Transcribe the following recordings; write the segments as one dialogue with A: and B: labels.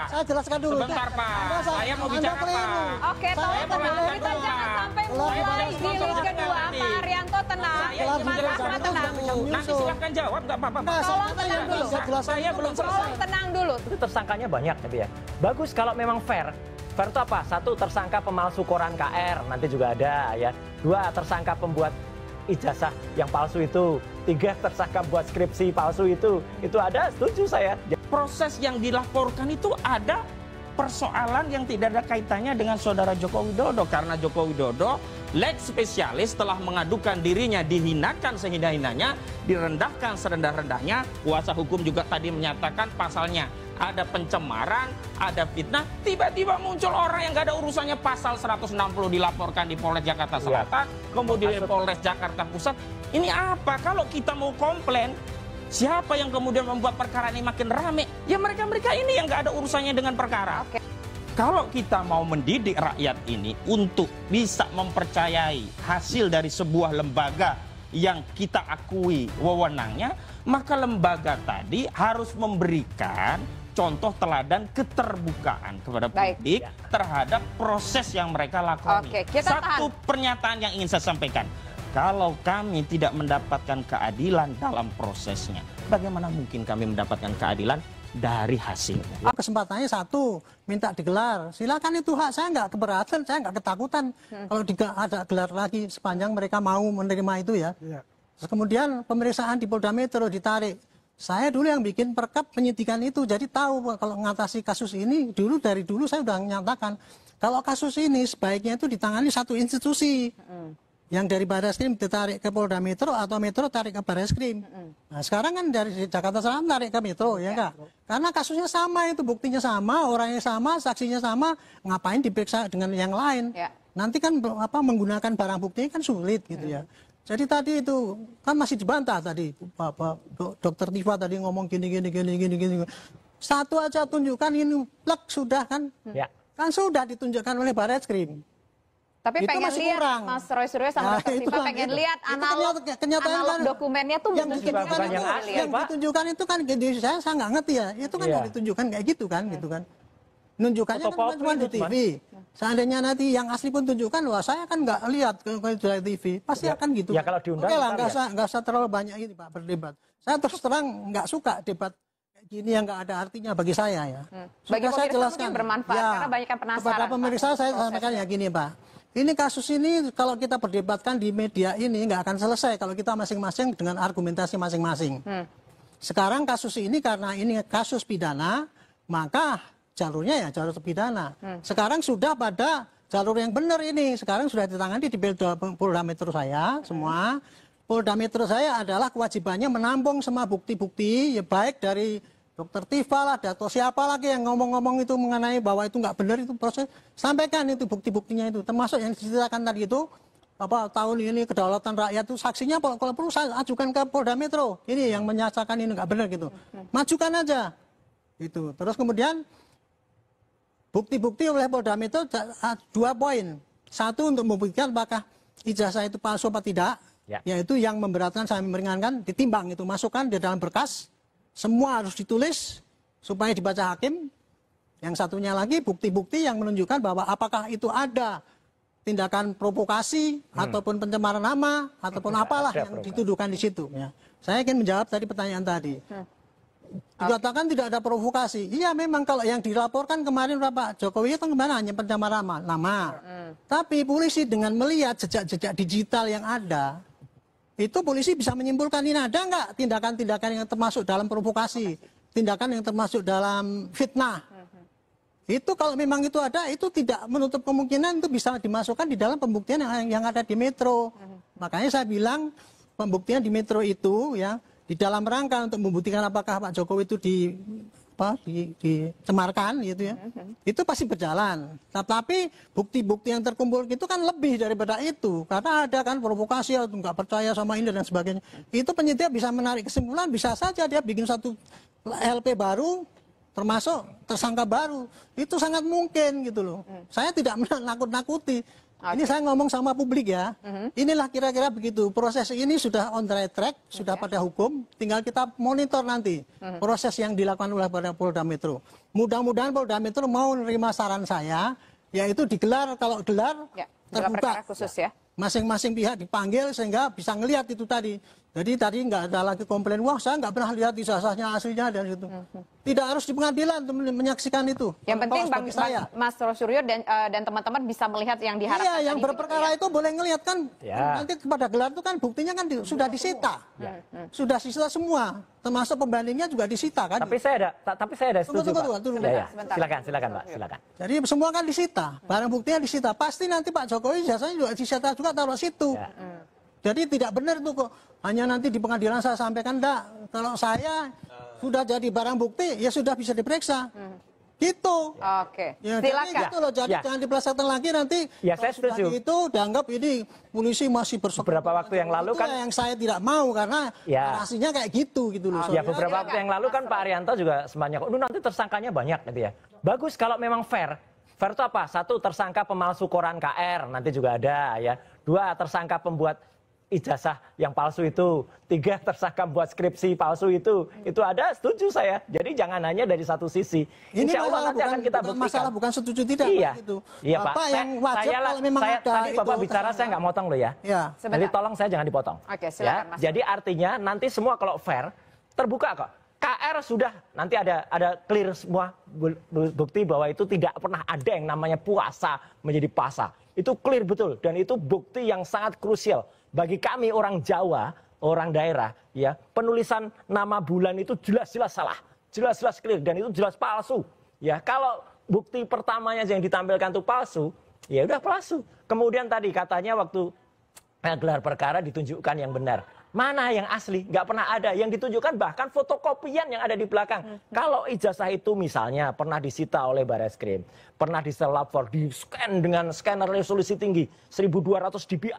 A: Saya jelaskan dulu.
B: Sebentar, Pak. Saya mau bicara, Pak.
C: Oke, tolong tenang. Kita jangan sampai mulai jilid kedua. Pak Haryanto tenang. Mas Asma tenang.
B: Nanti silahkan jawab, nggak apa-apa.
C: Tolong tenang dulu.
B: Saya belum selesai.
C: Tolong tenang dulu.
D: Itu tersangkanya banyak tapi ya. Bagus kalau memang fair. Fair itu apa? Satu, tersangka pemalsu koran KR, nanti juga ada ya. Dua, tersangka pembuat ijazah yang palsu itu. Tiga, tersangka buat skripsi palsu itu ada, setuju saya.
B: Proses yang dilaporkan itu ada persoalan yang tidak ada kaitannya dengan saudara Joko Widodo. Karena Joko Widodo, lex spesialis, telah mengadukan dirinya dihinakan sehina-hinanya, direndahkan serendah-rendahnya. Kuasa hukum juga tadi menyatakan pasalnya ada pencemaran, ada fitnah. Tiba-tiba muncul orang yang gak ada urusannya, pasal 160 dilaporkan di Polres Jakarta Selatan, kemudian di Polres Jakarta Pusat. Ini apa? Kalau kita mau komplain, siapa yang kemudian membuat perkara ini makin rame? Ya mereka-mereka ini yang gak ada urusannya dengan perkara. Kalau kita mau mendidik rakyat ini untuk bisa mempercayai hasil dari sebuah lembaga yang kita akui wewenangnya, maka lembaga tadi harus memberikan contoh teladan keterbukaan kepada publik terhadap proses yang mereka lakukan. Satu pernyataan yang ingin saya sampaikan, kalau kami tidak mendapatkan keadilan dalam prosesnya, bagaimana mungkin kami mendapatkan keadilan dari hasilnya?
A: Kesempatannya satu, minta digelar. Silakan, itu hak saya, nggak keberatan, saya nggak ketakutan kalau ada gelar lagi sepanjang mereka mau menerima itu ya. Terus kemudian pemeriksaan di Polda Metro ditarik. Saya dulu yang bikin perkap penyidikan itu, jadi tahu kalau mengatasi kasus ini dari dulu saya sudah menyatakan kalau kasus ini sebaiknya itu ditangani satu institusi. Yang dari Barreskrim ditarik ke Polda Metro atau Metro tarik ke Barreskrim. Nah sekarang kan dari Jakarta Selatan tarik ke Metro, ya enggak? Karena kasusnya sama, itu buktinya sama, orangnya sama, saksinya sama, ngapain diperiksa dengan yang lain? Nanti kan menggunakan barang bukti kan sulit gitu ya. Jadi tadi itu kan masih dibantah tadi, Dokter Tifa tadi ngomong gini. Satu aja tunjukkan ini, plek sudah kan? Kan sudah ditunjukkan oleh Barreskrim.
C: Tapi
A: itu
C: pengen lihat
A: kurang.
C: Mas Roy Suryo sama Dokter Tifa pengen lihat analog dokumennya tuh
A: yang ditunjukkan itu kan saya nggak ngerti ya. Itu kan ditunjukkan kayak gitu kan, Nunjukannya kan cuma di TV. Seandainya nanti yang asli pun tunjukkan, wah saya kan nggak lihat ke TV, pasti akan gitu.
D: Ya kalau diundang.
A: Oke lah, nggak usah terlalu banyak ini Pak berdebat. Saya terus terang nggak suka debat gini yang nggak ada artinya bagi saya ya.
C: Bagi
A: saya jelaskan
C: bermanfaat karena banyak yang penasaran.
A: Kepada pemirsa saya sampaikan ya gini Pak. Ini kasus ini kalau kita berdebatkan di media ini nggak akan selesai kalau kita masing-masing dengan argumentasi masing-masing. Sekarang kasus ini karena ini kasus pidana, maka jalurnya ya jalur pidana. Sekarang sudah pada jalur yang benar ini. Sekarang sudah ditangani di Polda Metro saya semua. Polda Metro saya adalah kewajibannya menampung semua bukti-bukti, ya baik dari Dokter Tifa lah, atau siapa lagi yang ngomong-ngomong itu mengenai bahwa itu nggak benar itu proses. Sampaikan itu bukti-buktinya itu. Termasuk yang diceritakan tadi itu, tahun ini kedaulatan rakyat itu saksinya kalau perlu saya ajukan ke Polda Metro. Ini yang menyatakan ini nggak benar gitu. Majukan aja. Gitu. Terus kemudian bukti-bukti oleh Polda Metro 2 poin. Satu, untuk membuktikan apakah ijazah itu palsu atau tidak, yaitu yang memberatkan sampai meringankan, ditimbang itu, masukkan di dalam berkas, semua harus ditulis supaya dibaca hakim. Yang satunya lagi bukti-bukti yang menunjukkan bahwa apakah itu ada tindakan provokasi ataupun pencemaran nama ataupun apalah yang dituduhkan di situ. Ya. Saya ingin menjawab tadi pertanyaan tadi. Dikatakan tidak ada provokasi. Iya memang kalau yang dilaporkan kemarin Pak Jokowi itu kemana hanya pencemaran nama. Tapi polisi dengan melihat jejak-jejak digital yang ada, itu polisi bisa menyimpulkan ini ada nggak tindakan-tindakan yang termasuk dalam provokasi, tindakan yang termasuk dalam fitnah. Itu kalau memang itu ada, itu tidak menutup kemungkinan itu bisa dimasukkan di dalam pembuktian yang ada di Metro. Makanya saya bilang pembuktian di Metro itu ya di dalam rangka untuk membuktikan apakah Pak Jokowi itu dicemarkan gitu ya. Itu pasti berjalan. Tapi bukti-bukti yang terkumpul itu kan lebih daripada itu. Karena ada kan provokasi atau nggak percaya sama ini dan sebagainya. Itu penyidik bisa menarik kesimpulan, bisa saja dia bikin satu LP baru termasuk tersangka baru. Itu sangat mungkin gitu loh. Saya tidak menakut-nakuti. Ini saya ngomong sama publik ya. Inilah kira-kira begitu. Proses ini sudah on the right track, sudah pada hukum. Tinggal kita monitor nanti proses yang dilakukan oleh Polda Metro. Mudah-mudahan Polda Metro mau menerima saran saya, yaitu digelar, kalau gelar terbuka.
C: Khusus ya.
A: Masing-masing pihak dipanggil sehingga bisa ngelihat itu tadi. Jadi tadi nggak ada lagi komplain, wah saya nggak pernah lihat ijazahnya aslinya dan itu. Tidak harus di pengadilan untuk menyaksikan itu.
C: Yang penting Mas Rosuryo dan teman-teman bisa melihat yang diharapkan.
A: Iya, yang berperkara itu boleh ngelihat kan. Nanti kepada gelar itu kan buktinya kan sudah disita. Sudah disita semua. Termasuk pembandingnya juga disita kan.
D: Tapi saya ada setuju, Pak. Silakan, Pak. Silakan.
A: Jadi semua kan disita. Barang buktinya disita. Pasti nanti Pak Jokowi ijazahnya juga disita juga taruh situ. Jadi tidak benar tuh kok. Hanya nanti di pengadilan saya sampaikan, enggak. Kalau saya sudah jadi barang bukti, ya sudah bisa diperiksa. Gitu.
C: Oke.
A: Ya,
C: silakan.
A: Gitu loh. Jadi jangan dipelesetkan lagi nanti.
D: Ya, saya setuju.
A: Itu dianggap ini polisi masih
D: beberapa waktu yang lalu kan
A: yang saya tidak mau karena narasinya kayak gitu loh.
D: Ya, beberapa waktu yang lalu kan Pak Arianto juga semuanya kok nanti tersangkanya banyak gitu ya. Bagus kalau memang fair. Fair itu apa? 1, tersangka pemalsu koran KR, nanti juga ada ya. 2, tersangka pembuat ijazah yang palsu itu. 3, tersangka buat skripsi palsu itu ada, setuju saya. Jadi jangan hanya dari satu sisi. Insya Allah nanti akan kita buktikan.
A: Masalah bukan setuju tidak.
D: Gitu. Iya Pak.
A: Yang wajib kalau memang ada
D: tadi
A: itu,
D: Bapak bicara saya nggak motong loh ya. Jadi tolong saya jangan dipotong.
C: Oke, silakan, Mas.
D: Jadi artinya nanti semua kalau fair terbuka kok. KR sudah nanti ada clear semua bukti bahwa itu tidak pernah ada yang namanya puasa menjadi pasa. Itu clear betul dan itu bukti yang sangat krusial bagi kami orang Jawa, orang daerah ya. Penulisan nama bulan itu jelas-jelas salah, jelas-jelas clear dan itu jelas palsu. Ya, kalau bukti pertamanya yang ditampilkan itu palsu, ya udah palsu. Kemudian tadi katanya waktu gelar perkara ditunjukkan yang benar. Mana yang asli? Nggak pernah ada. Yang ditunjukkan bahkan fotokopian yang ada di belakang. Kalau ijazah itu misalnya pernah disita oleh Barreskrim, pernah diselapor, di-scan dengan scanner resolusi tinggi, 1200 dpi.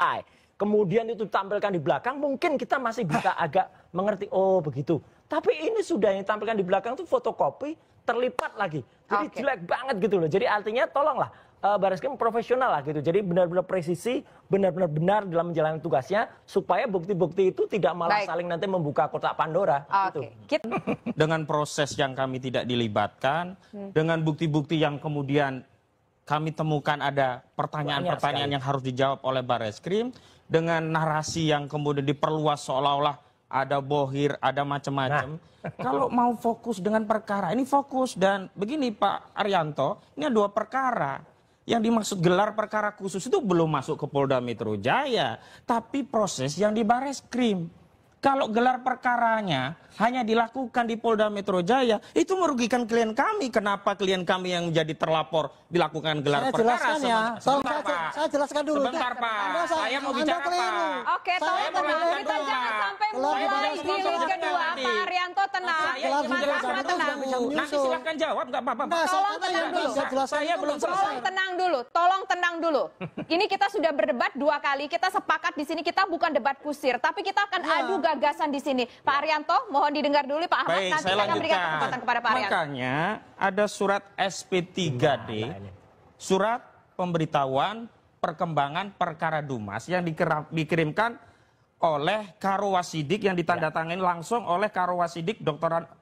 D: Kemudian itu ditampilkan di belakang, mungkin kita masih bisa agak mengerti, oh begitu. Tapi ini sudah yang ditampilkan di belakang itu fotokopi, terlipat lagi. Jadi jelek banget gitu loh. Jadi artinya tolonglah. Barreskrim profesional lah gitu. Jadi benar-benar presisi, benar-benar benar dalam menjalankan tugasnya supaya bukti-bukti itu tidak malah saling nanti membuka kotak Pandora. Gitu.
B: Dengan proses yang kami tidak dilibatkan, dengan bukti-bukti yang kemudian kami temukan ada pertanyaan-pertanyaan yang harus dijawab oleh Barreskrim, dengan narasi yang kemudian diperluas seolah-olah ada bohir, ada macam-macam. Kalau mau fokus dengan perkara, ini fokus. Dan begini Pak Arianto, ini ada 2 perkara. Yang dimaksud gelar perkara khusus itu belum masuk ke Polda Metro Jaya, tapi proses yang di Barreskrim. Kalau gelar perkaranya hanya dilakukan di Polda Metro Jaya, itu merugikan klien kami. Kenapa klien kami yang menjadi terlapor dilakukan gelar perkara?
A: Saya jelaskan dulu.
B: Sebentar Pak, saya mau bicara Pak.
C: Oke, tolong tenang. Kita jangan sampai mulai jilid kedua. Pak Arianto tenang. Mas Asma tenang.
B: Nanti silahkan jawab, nggak apa-apa.
C: Tolong tenang dulu.
B: Saya belum selesai.
C: Tolong tenang dulu. Tolong tenang dulu. Ini kita sudah berdebat 2 kali. Kita sepakat di sini kita bukan debat kusir, tapi kita akan adu gagasan di sini. Pak Arianto, mohon didengar dulu Pak Ahmad.
B: Baik,
C: nanti
B: saya
C: akan berikan kesempatan kepada Pak Arianto.
B: Makanya ada surat SP3D, surat pemberitahuan perkembangan perkara Dumas yang dikirimkan oleh Karo Wasidik yang ditandatangani langsung oleh Karo Wasidik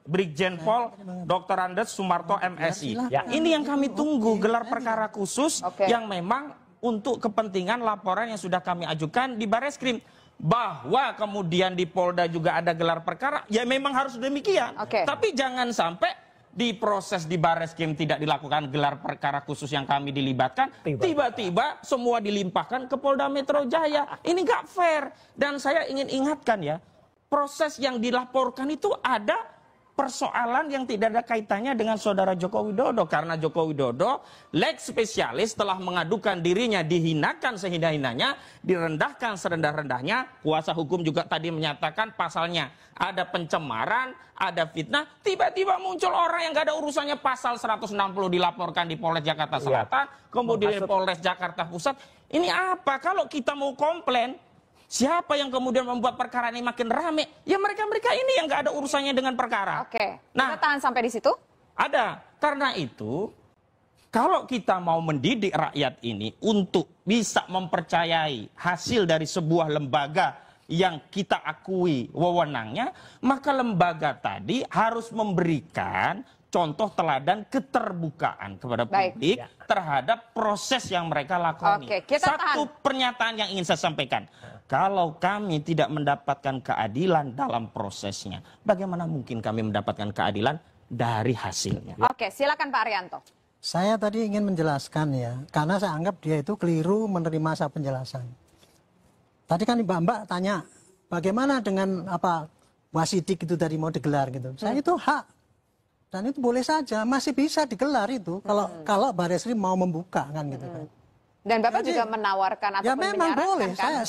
B: Brigjen Pol Dr. Andes Sumarto MSI. Ini yang kami tunggu, gelar perkara khusus yang memang untuk kepentingan laporan yang sudah kami ajukan di Barreskrim. Bahwa kemudian di Polda juga ada gelar perkara, ya memang harus demikian. Tapi jangan sampai di proses di Barreskrim tidak dilakukan gelar perkara khusus yang kami dilibatkan, tiba-tiba semua dilimpahkan ke Polda Metro Jaya. Ini nggak fair. Dan saya ingin ingatkan ya, proses yang dilaporkan itu ada persoalan yang tidak ada kaitannya dengan saudara Joko Widodo. Karena Joko Widodo, lex spesialis telah mengadukan dirinya dihinakan sehina-hinanya, direndahkan serendah-rendahnya. Kuasa hukum juga tadi menyatakan pasalnya ada pencemaran, ada fitnah. Tiba-tiba muncul orang yang gak ada urusannya, pasal 160 dilaporkan di Polres Jakarta Selatan, kemudian di Polres Jakarta Pusat. Ini apa? Kalau kita mau komplain, siapa yang kemudian membuat perkara ini makin rame? Ya mereka-mereka ini yang gak ada urusannya dengan perkara.
C: Nah, kita tahan sampai di situ.
B: Ada. Karena itu, Kalau kita mau mendidik rakyat ini untuk bisa mempercayai hasil dari sebuah lembaga yang kita akui wewenangnya, maka lembaga tadi harus memberikan contoh teladan keterbukaan kepada publik terhadap proses yang mereka lakoni. Satu pernyataan yang ingin saya sampaikan. Kalau kami tidak mendapatkan keadilan dalam prosesnya, bagaimana mungkin kami mendapatkan keadilan dari hasilnya?
C: Oke, silakan Pak Arianto.
A: Saya tadi ingin menjelaskan ya, karena saya anggap dia itu keliru menerima saya penjelasan. Tadi kan Mbak tanya, bagaimana dengan apa wasidik itu tadi mau digelar gitu. Saya itu hak. Dan itu boleh saja, masih bisa digelar itu kalau Barreskrim mau membuka kan gitu kan.
C: Dan Bapak juga menawarkan atau
A: ya memang boleh. Kan?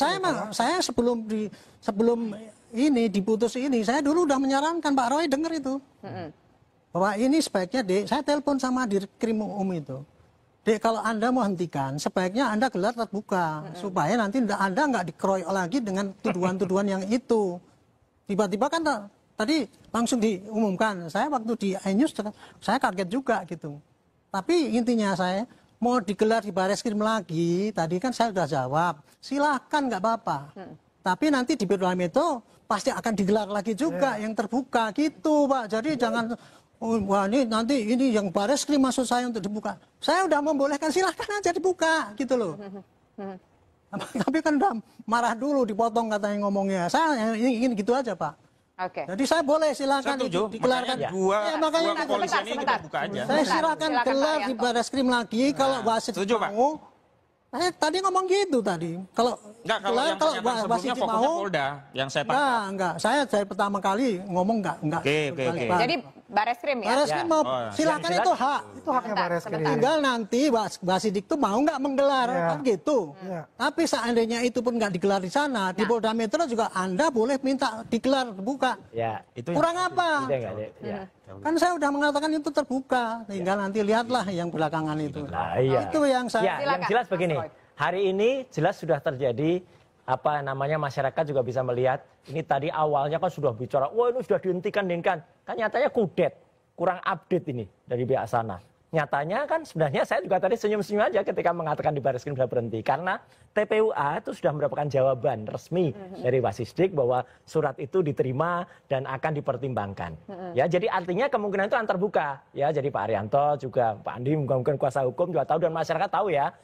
A: Saya sebelum ini diputus ini, saya dulu udah menyarankan Pak Roy dengar itu. Bahwa ini sebaiknya saya telepon sama Dirkrim itu. Dek, kalau Anda mau hentikan, sebaiknya Anda gelar terbuka supaya nanti Anda nggak dikeroyok lagi dengan tuduhan-tuduhan yang itu. Tiba-tiba kan tadi langsung diumumkan. Saya waktu di iNews saya kaget juga gitu. Tapi intinya saya mau digelar di Barreskrim lagi, tadi kan saya sudah jawab, silahkan nggak apa-apa. Tapi nanti di Polda Metro pasti akan digelar lagi juga yang terbuka gitu Pak. Jadi jangan, wah ini nanti ini yang Barreskrim maksud saya untuk dibuka. Saya udah membolehkan, silahkan aja dibuka gitu loh. Tapi kan udah marah dulu, dipotong katanya ngomongnya. Saya ingin gitu aja Pak.
C: Oke.
A: Jadi saya boleh silakan dikelarkan.
B: Dua kepolisian ini kita buka aja.
A: Saya silakan gelar di Barreskrim lagi kalau wasit mau. Saya tadi ngomong gitu tadi. Kalau
B: wasit mau
A: Polda
B: yang saya tangkap.
A: Enggak. Saya dari pertama kali ngomong enggak.
B: Oke.
C: Jadi Barreskrim ya.
A: Barreskrim mau silakan itu hak.
E: Itu haknya Barreskrim.
A: Tinggal nanti wasidik itu mau nggak menggelar kan gitu. Tapi seandainya itu pun nggak digelar di sana, di Polda Metro juga Anda boleh minta digelar terbuka.
D: Ya,
A: itu kurang apa? Kan saya udah mengatakan itu terbuka. Tinggal nanti lihatlah yang belakangan itu.
D: Nah, iya.
A: Itu yang saya.
D: Ya, yang jelas begini. Hari ini jelas sudah terjadi apa namanya, masyarakat juga bisa melihat ini tadi awalnya kan sudah bicara, wah ini sudah dihentikan. Kan nyatanya kudet, kurang update ini dari pihak sana. Nyatanya kan sebenarnya saya juga tadi senyum-senyum aja ketika mengatakan di Barreskrim sudah berhenti. Karena TPUA itu sudah mendapatkan jawaban resmi dari Wasisdik bahwa surat itu diterima dan akan dipertimbangkan. Ya, jadi artinya kemungkinan itu antar buka. Ya, jadi Pak Arianto juga, Pak Andi mungkin kuasa hukum juga tahu dan masyarakat tahu ya.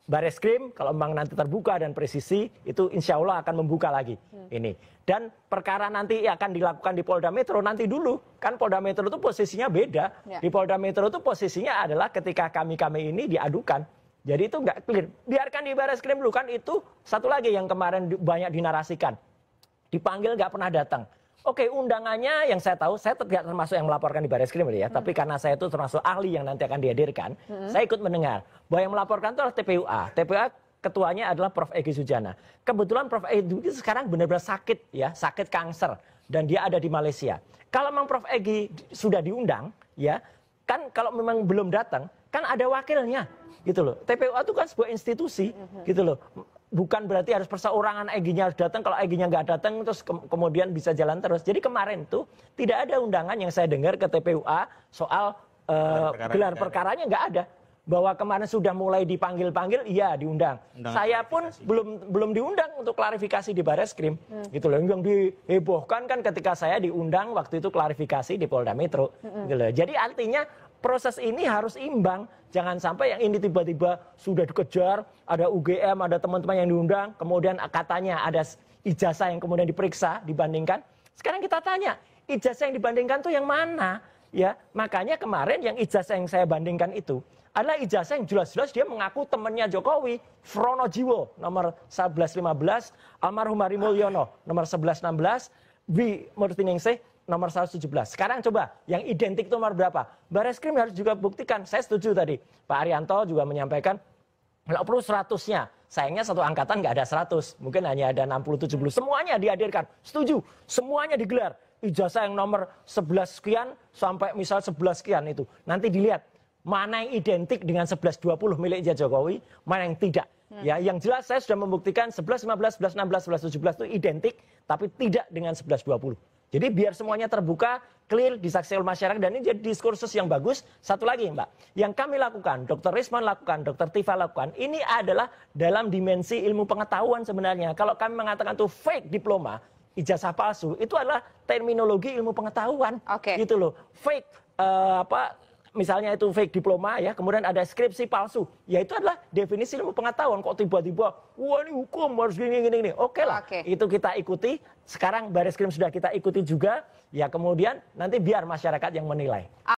D: Barreskrim kalau memang nanti terbuka dan presisi itu insya Allah akan membuka lagi ini. Dan perkara nanti akan dilakukan di Polda Metro nanti dulu. Kan Polda Metro itu posisinya beda. Di Polda Metro itu posisinya adalah ketika kami ini diadukan. Jadi itu nggak clear. Biarkan di Barreskrim dulu, kan itu satu lagi yang kemarin banyak dinarasikan. Dipanggil nggak pernah datang. Oke, undangannya yang saya tahu, saya tidak termasuk yang melaporkan di Barreskrim ya, tapi karena saya itu termasuk ahli yang nanti akan dihadirkan, saya ikut mendengar bahwa yang melaporkan itu adalah TPUA. TPUA ketuanya adalah Prof. Egy Sujana. Kebetulan Prof. Egy itu sekarang benar-benar sakit ya, sakit kanker, dan dia ada di Malaysia. Kalau memang Prof. Egy sudah diundang, ya kan kalau memang belum datang, kan ada wakilnya, gitu loh. TPUA itu kan sebuah institusi, gitu loh. Bukan berarti harus perseorangan Egy-nya harus datang, kalau Egy-nya nggak datang terus kemudian bisa jalan terus. Jadi kemarin tuh tidak ada undangan yang saya dengar ke TPUA soal gelar perkaranya, nggak ada. Bahwa kemarin sudah mulai dipanggil-panggil, iya diundang. Saya pun belum diundang untuk klarifikasi di Barreskrim. Gitu loh. Yang dihebohkan kan ketika saya diundang waktu itu klarifikasi di Polda Metro. Gitu loh. Jadi artinya proses ini harus imbang. Jangan sampai yang ini tiba-tiba sudah dikejar, ada UGM, ada teman-teman yang diundang, kemudian katanya ada ijazah yang kemudian diperiksa, dibandingkan. Sekarang kita tanya, ijazah yang dibandingkan tuh yang mana? Ya, makanya kemarin yang ijazah yang saya bandingkan itu adalah ijazah yang jelas-jelas dia mengaku temannya Jokowi, Fronojiwo nomor 1115, almarhum Hari Mulyono nomor 1116, Dwi Murtiningsih nomor 117. Sekarang coba yang identik itu nomor berapa? Barreskrim harus juga buktikan. Saya setuju tadi. Pak Arianto juga menyampaikan kalau perlu 100-nya. Sayangnya satu angkatan nggak ada 100. Mungkin hanya ada 60-70. Semuanya dihadirkan. Setuju. Semuanya digelar. Ijazah yang nomor 11 sekian sampai misal 11 sekian itu. Nanti dilihat mana yang identik dengan 1120 milik Jokowi, mana yang tidak. Ya, yang jelas saya sudah membuktikan 11, 15, 11, 16, 11, 17 itu identik, tapi tidak dengan 1120. Jadi biar semuanya terbuka, clear, disaksikan oleh masyarakat, dan ini jadi diskursus yang bagus. Satu lagi Mbak, yang kami lakukan, Dr. Risman lakukan, Dr. Tifa lakukan, ini adalah dalam dimensi ilmu pengetahuan sebenarnya. Kalau kami mengatakan itu fake diploma, ijazah palsu, itu adalah terminologi ilmu pengetahuan. Gitu loh. Fake, misalnya itu fake diploma ya, kemudian ada skripsi palsu, ya itu adalah definisi ilmu pengetahuan. Kok tiba-tiba, wah ini hukum harus gini. Oke lah, itu kita ikuti. Sekarang Baris Krim sudah kita ikuti juga, ya kemudian nanti biar masyarakat yang menilai.